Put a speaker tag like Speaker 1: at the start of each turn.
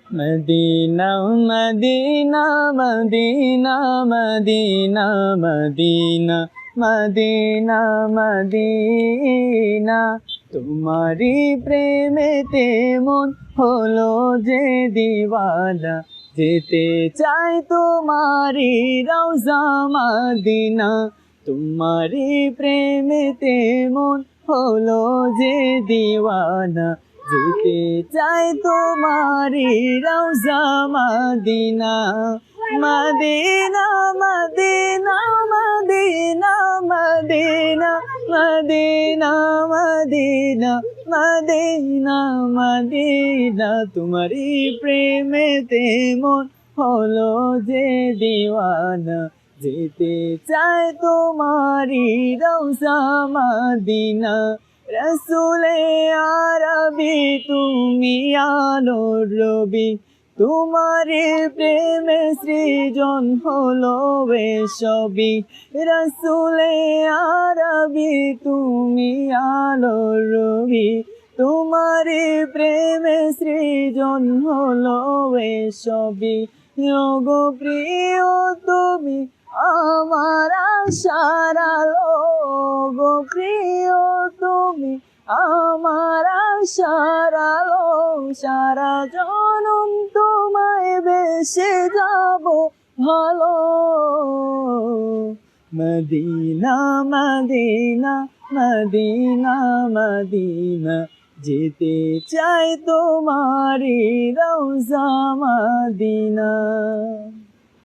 Speaker 1: Medina Medina Medina Medina Medina Medina Medina তোমারি প্রেমেতে মন হলো যে দিওয়ানা যেতে চাই তোমারি রওজা মদিনা তোমারি প্রেমেতে মন হলো যে দিওয়ানা যেতে চাই তোমারি রওজা Medina Medina Medina Medina Medina Medina Medina Medina Medina তোমারি প্রেমেতে মন হলো যে দিওয়ানা যেতে চাই তোমারি রওজা মদিনা রসুলে আরবি তুমি আলোর রবি তোমারি প্রেমে সৃজন হলো এসবই রসুলে আরবি তুমি আলোর রবি তোমারি প্রেমে সৃজন হলো এসবই গো প্রিয় তুমি আমার আশার আলো গো প্রিয় তুমি আমার আশার আলো সারা জনম তোমায় বেসে যাব ভালো মদিনা মদিনা মদিনা মদিনা যেতে চাই তোমারি রওজা মদিনা।